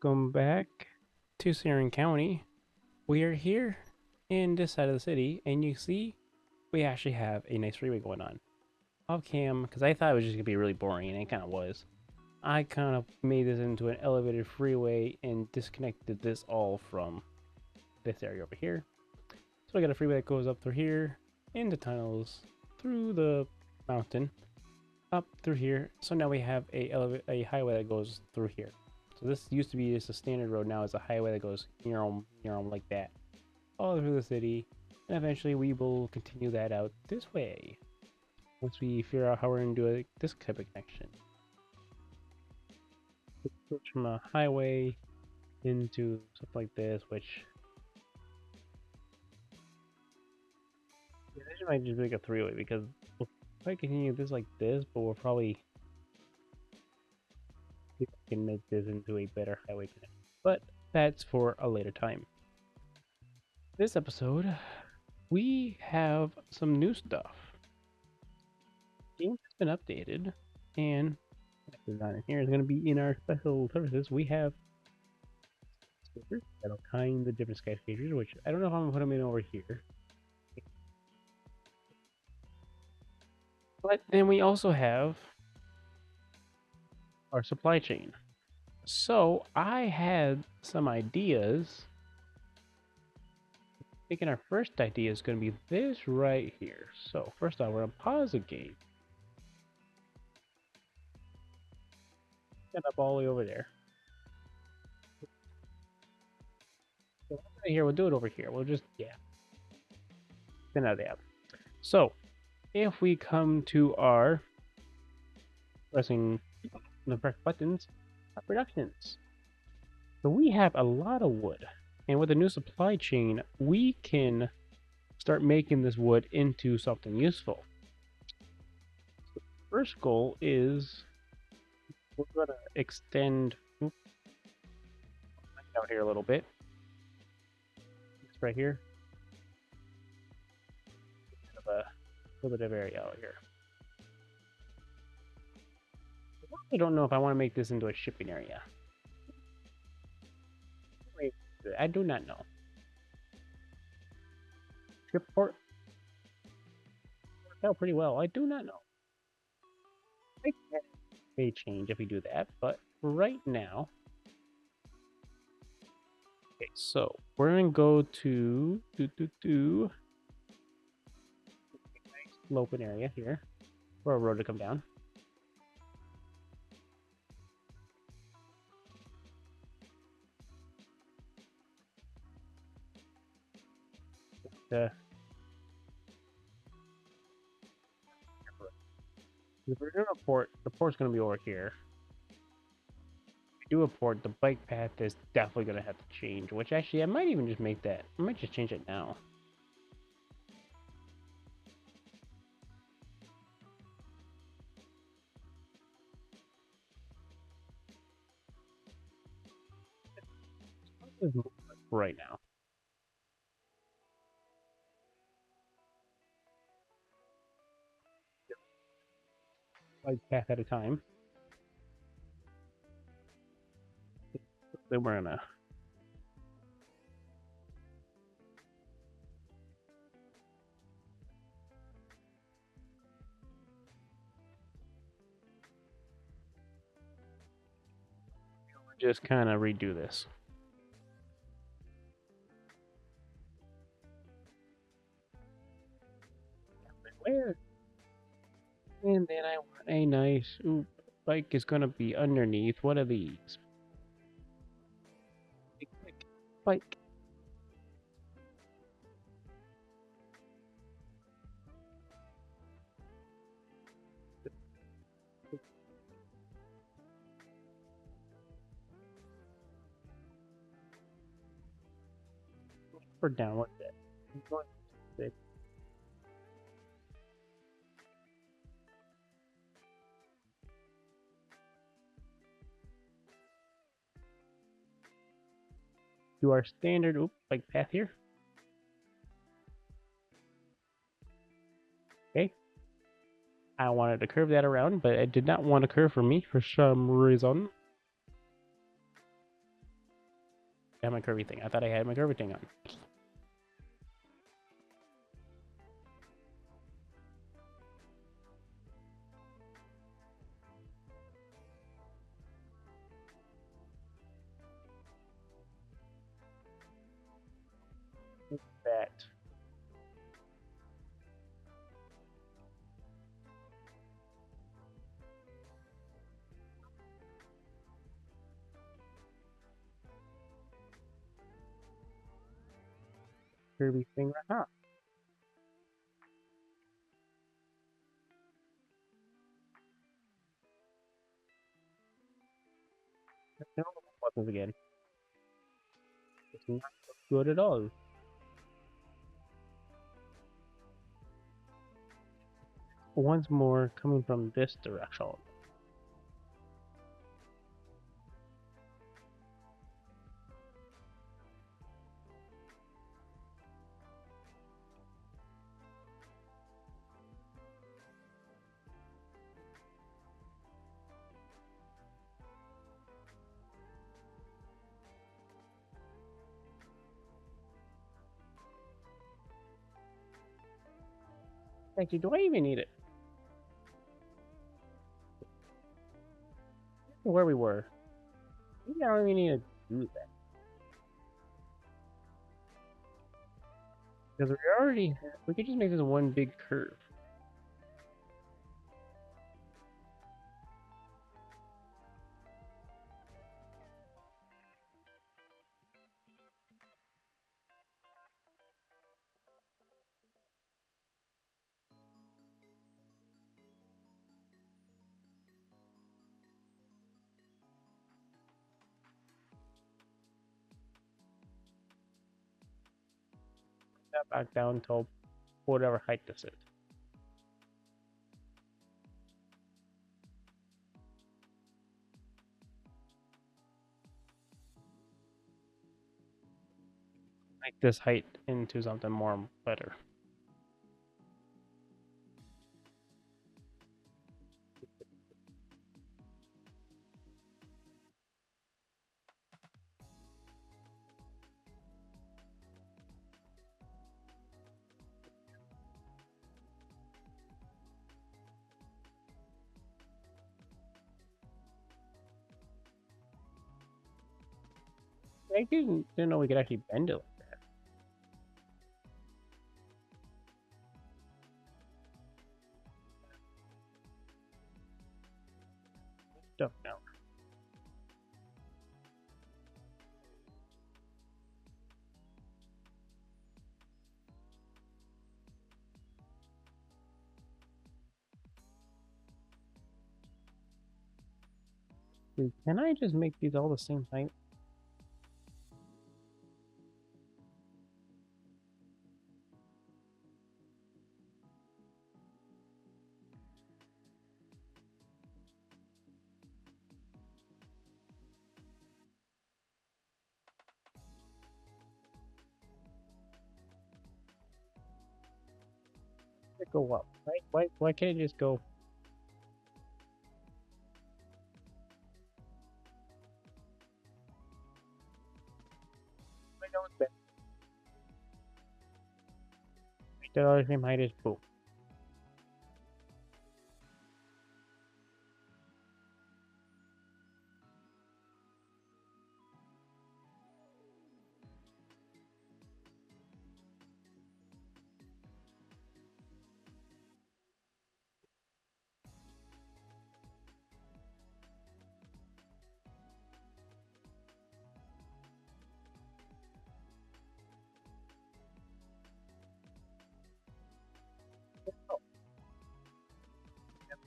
Welcome back to Sarin County. We are here in this side of the city, and you see we actually have a nice freeway going on. Off cam, because I thought it was just going to be really boring, and it kind of was. I kind of made this into an elevated freeway and disconnected this all from this area over here. So I got a freeway that goes up through here, into tunnels, through the mountain, up through here. So now we have a highway that goes through here. So this used to be just a standard road. Now it's a highway that goes like that, all through the city, and eventually we will continue that out this way once we figure out how we're gonna do this type of connection. Switch from a highway into something like this, which this might just be like a three-way because we'll probably continue this like this, but we'll probably see if we can make this into a better highway connection. But that's for a later time. This episode, we have some new stuff. The game has been updated, and down in here is going to be in our special services. We have skyscrapers that'll kind the different skyscrapers, which I don't know if I'm going to put them in over here. But then we also have our supply chain. So I had some ideas. Thinking our first idea is going to be this right here. So first off, we're going to pause the game. Get up all the way over there. So right here, we'll do it over here. We'll just, spin out of the app. So if we come to our pressing the correct buttons, our productions. So we have a lot of wood, and with the new supply chain, we can start making this wood into something useful. So the first goal is we're going to extend out here a little bit. It's right here. Kind of a little bit of area out here. I don't know if I want to make this into a shipping area. I do not know. Ship port worked out pretty well. I do not know. I may change if we do that, but right now, okay, so we're gonna go to nice open area here for a road to come down. If we're doing a port, the port's gonna be over here. If we do a port, the bike path is definitely gonna have to change. Which actually, I might even just make that. I might just change it now. Right now. Bike path at a time. Then we're gonna just kind of redo this. Where? And then I want a nice bike is gonna be underneath. What are these? Bike. Or down, what's that? Do our standard bike path here. Okay. I wanted to curve that around, but I did not want to curve for me for some reason. I have my curvy thing. I thought I had my curvy thing on. That. Curvy thing right now. No buttons again. It's not good at all. Once more coming from this direction. Actually, do I even need it? Where we were. Maybe I don't even need to do that. Because we could just make this one big curve. That back down to whatever height this is. Make this height into something more better. I didn't know we could actually bend it. Stuff now. Can I just make these all the same height? Go up, right? Why can't it just go? I know it's bent. They're all the same height as boom.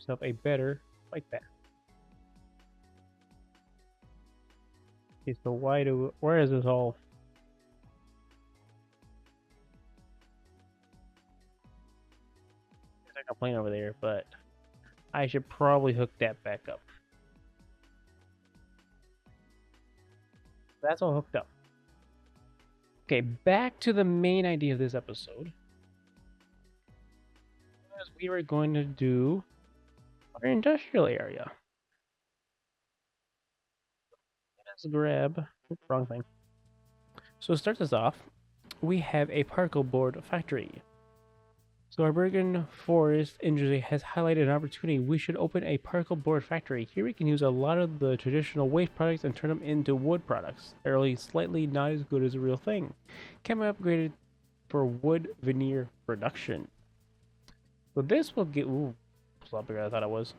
Have a better like that. Okay, so where is this all? There's like a plane over there, but I should probably hook that back up. That's all hooked up. Okay, back to the main idea of this episode. As we were going to do our industrial area. Let's grab. Oops, wrong thing. So to start this off, we have a particle board factory. So our Bergen Forest industry has highlighted an opportunity. We should open a particle board factory. Here we can use a lot of the traditional waste products and turn them into wood products. They're only slightly not as good as a real thing. Can be upgraded for wood veneer production. So this will get it's a lot bigger than I thought it was.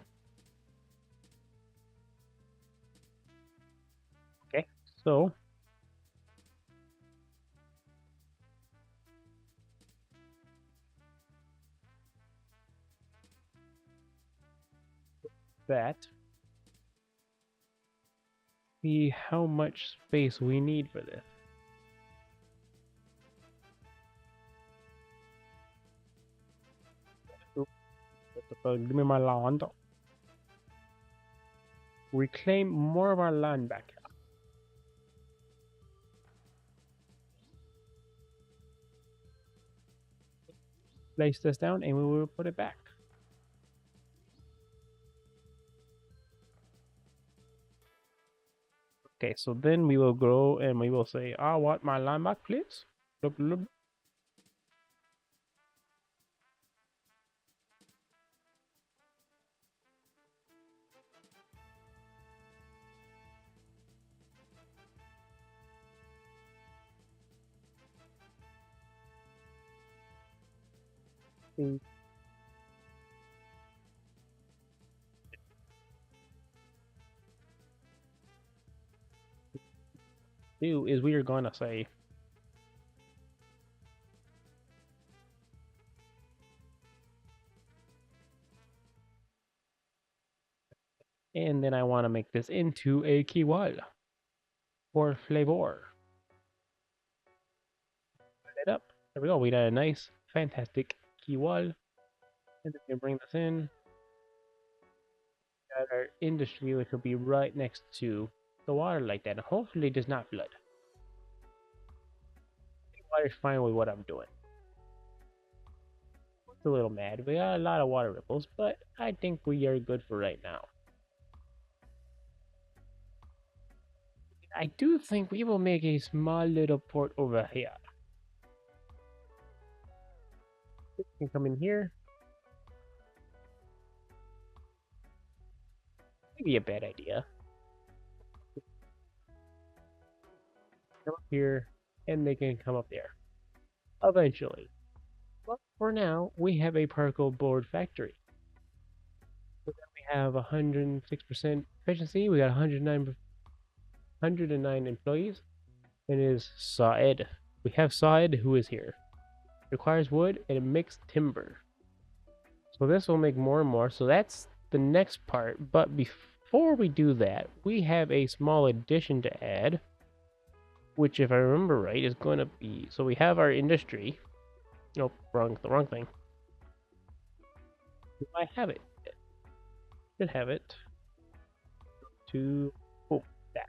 Okay, so that see how much space we need for this. Oop, give me my land. Reclaim more of our land back. Place this down and we will put it back. Okay, so then we will go and we will say, I want my land back, please. Look, look. Do is we are gonna say, and then I want to make this into a key wall for flavor. Light it up. There we go. We got a nice, fantastic key wall. And then we can bring this in. Got our industry, which will be right next to the water like that. And hopefully it does not flood. The water's fine with what I'm doing. It's a little mad. We got a lot of water ripples, but I think we are good for right now. I do think we will make a small little port over here. You can come in here. Maybe a bad idea. Come up here, and they can come up there. Eventually. But for now, we have a particle board factory. So then we have 106% efficiency. We got 109 employees. It is Saed. We have Saed who is here. Requires wood and it makes timber. So this will make more and more. So that's the next part. But before we do that, we have a small addition to add, which, if I remember right, is going to be, so we have our industry. Nope, the wrong thing. Do I have it? Should have it. That.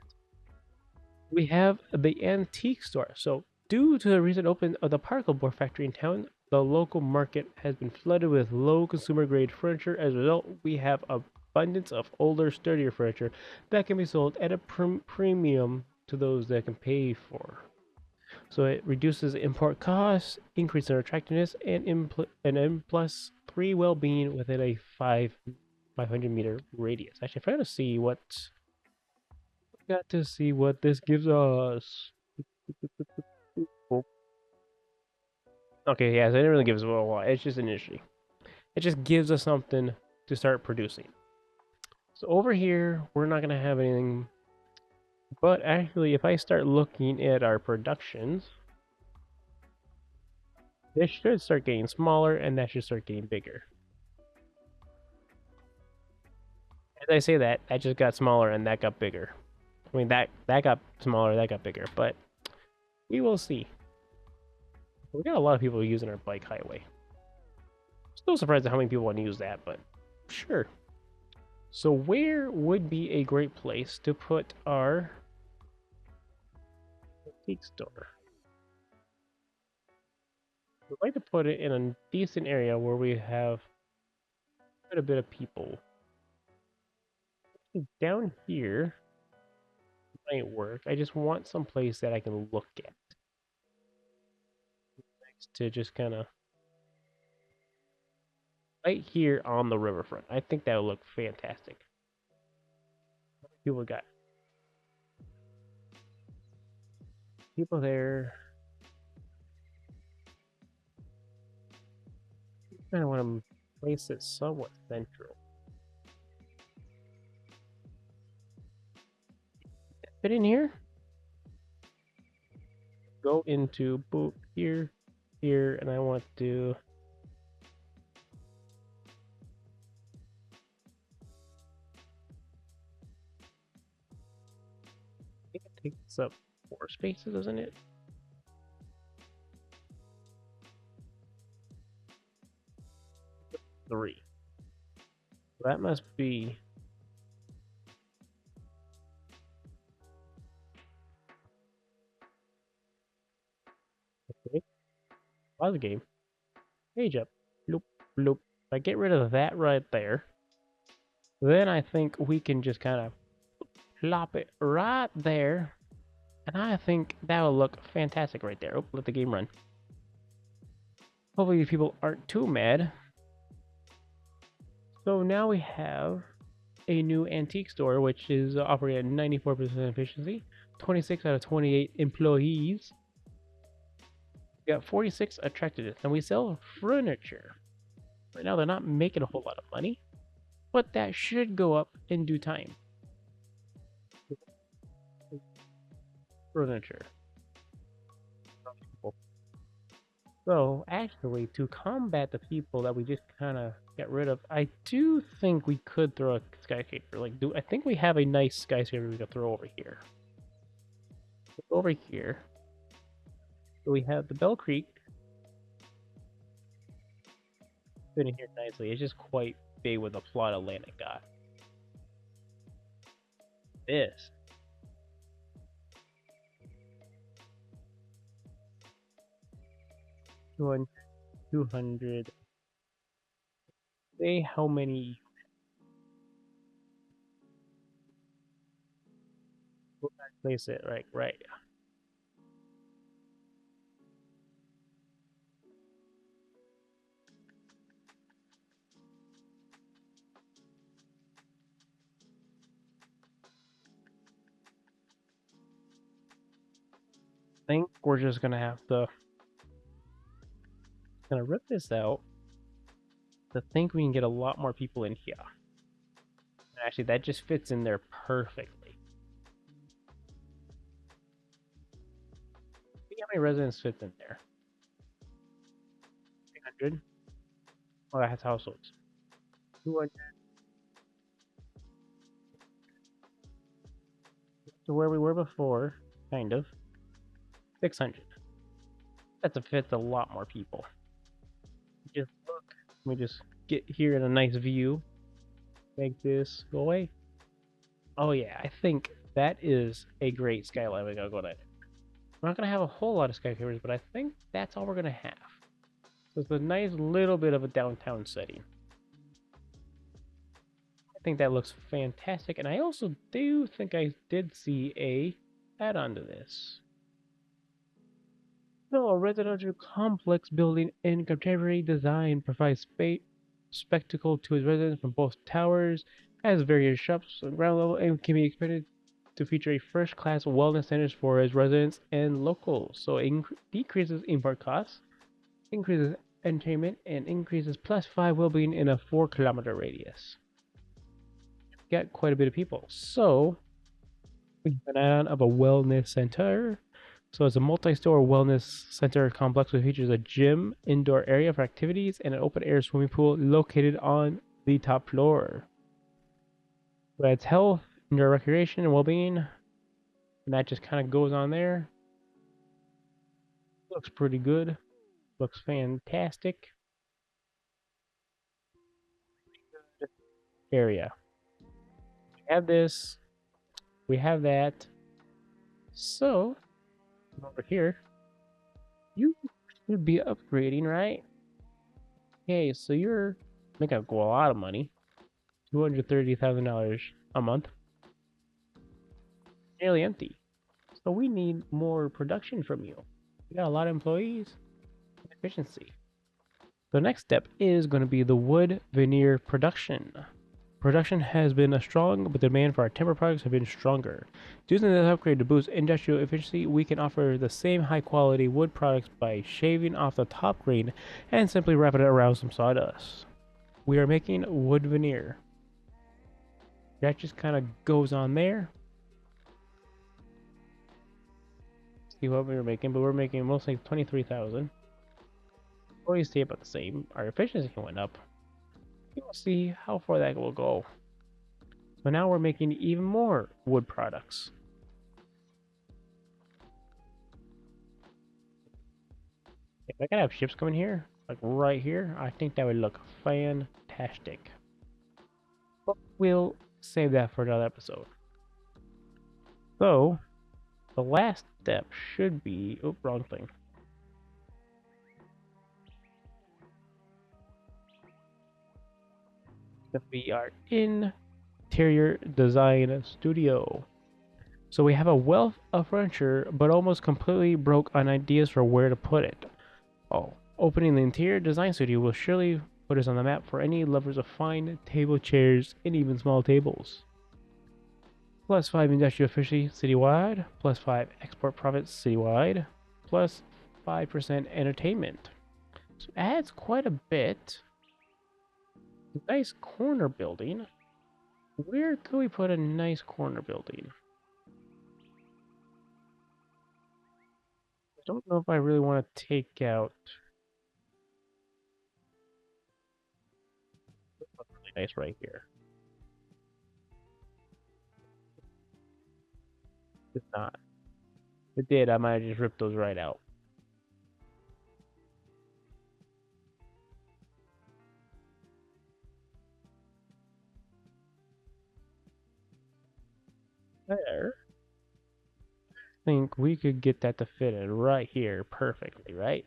We have the antique store. So due to the recent opening of the particle board factory in town, the local market has been flooded with low consumer grade furniture. As a result, we have abundance of older, sturdier furniture that can be sold at a premium to those that can pay for. So it reduces import costs, increases their attractiveness, and M plus 3 well-being within a 500-meter radius. Actually, if I got to see this gives us. Okay, yeah, so it didn't really give us a lot. It's just an issue. It just gives us something to start producing. So over here, we're not gonna have anything. But actually, if I start looking at our productions, this should start getting smaller and that should start getting bigger. As I say that, just got smaller and that got bigger. I mean, that got smaller, that got bigger, but we will see. We got a lot of people using our bike highway. Still surprised at how many people want to use that, but sure. So where would be a great place to put our antique store? We'd like to put it in a decent area where we have quite a bit of people. Down here might work. I just want some place that I can look at. to just kind of right here on the riverfront. I think that would look fantastic. People got people there. Kind of want to place it somewhat central. Fit in here. Go into boot here, here, and I want to think it takes up 4 spaces, doesn't it? 3. So that must be okay. Pause the game. Page up. Bloop, bloop. If I get rid of that right there, then I think we can just kind of plop it right there. And I think that will look fantastic right there. Oh, let the game run. Hopefully people aren't too mad. So now we have a new antique store, which is operating at 94% efficiency, 26 out of 28 employees. We got 46 attractiveness, and we sell furniture. Right now, they're not making a whole lot of money, but that should go up in due time. Furniture. So, actually, to combat the people that we just kind of get rid of, I do think we could throw a skyscraper. I think we have a nice skyscraper we could throw over here. Over here, so we have the Bell Creek fitting here nicely. It's just quite big with the plot of land it got. This. One, 200. Say how many. Place it right. I think we're just gonna have to rip this out to think we can get a lot more people in here. Actually, that just fits in there perfectly. See how many residents fit in there? 300. Oh, that has households. 200. To where we were before, kind of. 600. That fits a lot more people. Just look. Let me just get here in a nice view. Make this go away. Oh yeah, I think that is a great skyline we gotta go to. We're not gonna have a whole lot of skyscrapers, but I think that's all we're gonna have. So it's a nice little bit of a downtown setting. I think that looks fantastic, and I also do think I did see a add-on to this. So a residential complex building in contemporary design provides spectacle to its residents from both towers, has various shops on ground level, and can be expected to feature a first-class wellness centers for its residents and locals. So it decreases import costs, increases entertainment, and increases +5 well-being in a 4-kilometer radius. Get quite a bit of people. So we have an add-on of a wellness center. So it's a multi-store wellness center complex which features a gym, indoor area for activities, and an open-air swimming pool located on the top floor. So that's health, indoor recreation, and well-being, and that just kind of goes on there. Looks pretty good. Looks fantastic. Area. We have this. We have that. So over here, you should be upgrading, right? Okay, so you're making a lot of money. $230,000 a month. Nearly empty. So we need more production from you. We got a lot of employees. efficiency. The next step is going to be the wood veneer production. Production has been strong, but the demand for our timber products have been stronger. Using this upgrade to boost industrial efficiency, we can offer the same high quality wood products by shaving off the top grain and simply wrapping it around some sawdust. We are making wood veneer. That just kind of goes on there. See what we were making, but we're making mostly 23,000. Always stay about the same. Our efficiency went up. We'll see how far that will go. So now we're making even more wood products. If I could have ships coming here, like right here, I think that would look fantastic. But we'll save that for another episode. So, the last step should be... Oh, wrong thing. We are interior design studio. So we have a wealth of furniture, but almost completely broke on ideas for where to put it. Oh, opening the interior design studio will surely put us on the map for any lovers of fine table chairs and even small tables. Plus 5 industrial efficiency citywide, plus 5 export profits citywide, plus 5% entertainment. So it adds quite a bit. Nice corner building. Where could we put a nice corner building? I don't know if I really want to take out... Really nice right here. It's not. If it did, I might have just ripped those right out. There. I think we could get that to fit in right here perfectly, right?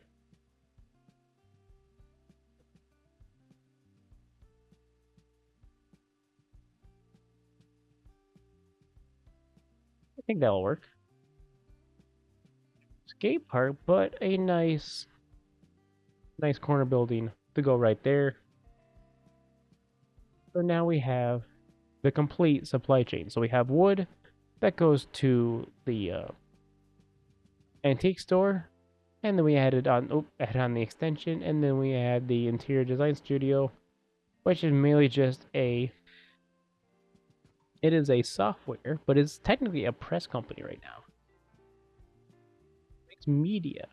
I think that'll work. Skate park, but a nice corner building to go right there. So now we have the complete supply chain. So we have wood that goes to the antique store, and then we added on the extension, and then we add the interior design studio, which is mainly just it is a software, but it's technically a press company right now. It makes media.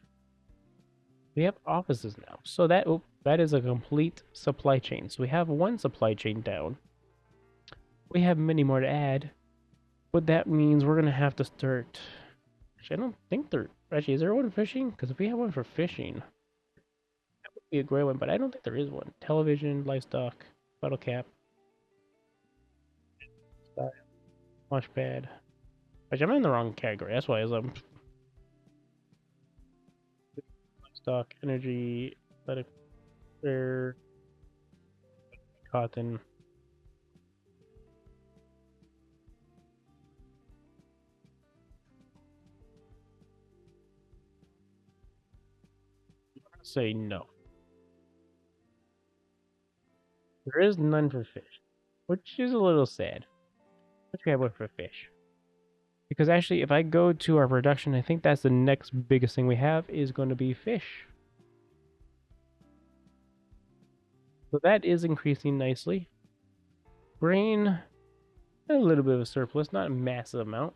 We have offices now. So that is a complete supply chain. So we have one supply chain down. We have many more to add. But that means we're gonna have to start. Actually, I don't think there. Actually, is there one fishing? Because if we have one for fishing, that would be a great one. But I don't think there is one. Television, livestock, bottle cap, launch pad. Actually, I'm in the wrong category. That's why I'm livestock, energy, athletic, fair, cotton. Say no. There is none for fish, which is a little sad. But we have one for fish. Because actually, if I go to our production, I think that's the next biggest thing we have is going to be fish. So that is increasing nicely. Grain, a little bit of a surplus, not a massive amount.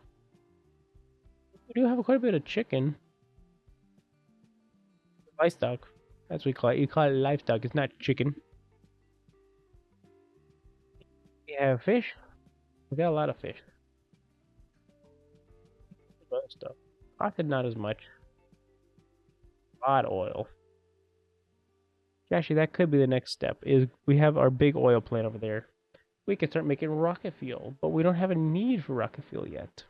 We do have quite a bit of chicken. Livestock. That's what we call it. You call it livestock, it's not chicken. We have fish. We got a lot of fish. Other stuff. Cotton, not as much. A lot of oil. Actually, that could be the next step. Is we have our big oil plant over there. We can start making rocket fuel, but we don't have a need for rocket fuel yet.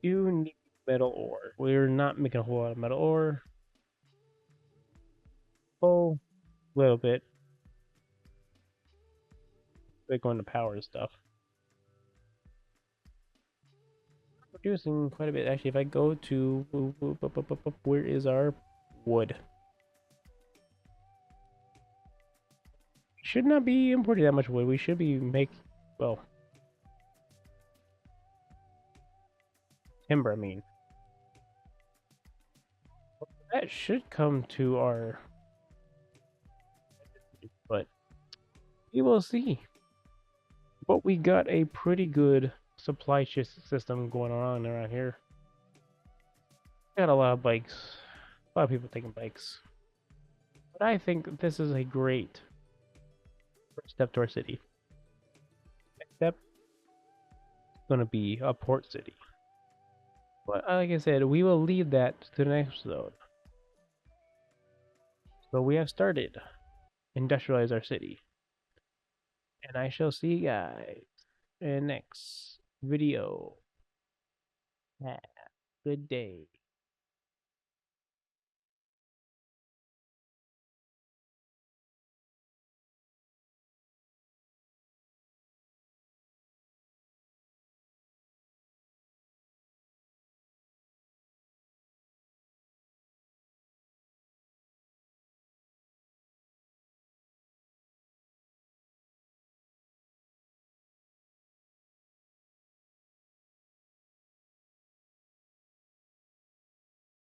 You need metal ore. We're not making a whole lot of metal ore. Oh, a little bit. We're going to power and stuff. producing quite a bit. Actually, if I go to where is our wood? Should not be importing that much wood. We should be well, timber. I mean, that should come to our, but we will see. But we got a pretty good supply system going on around here. Got a lot of bikes, a lot of people taking bikes. But I think this is a great first step to our city. Next step is going to be a port city. But like I said, we will leave that to the next episode. So we have started industrialize our city. And I shall see you guys in the next video. Have a good day.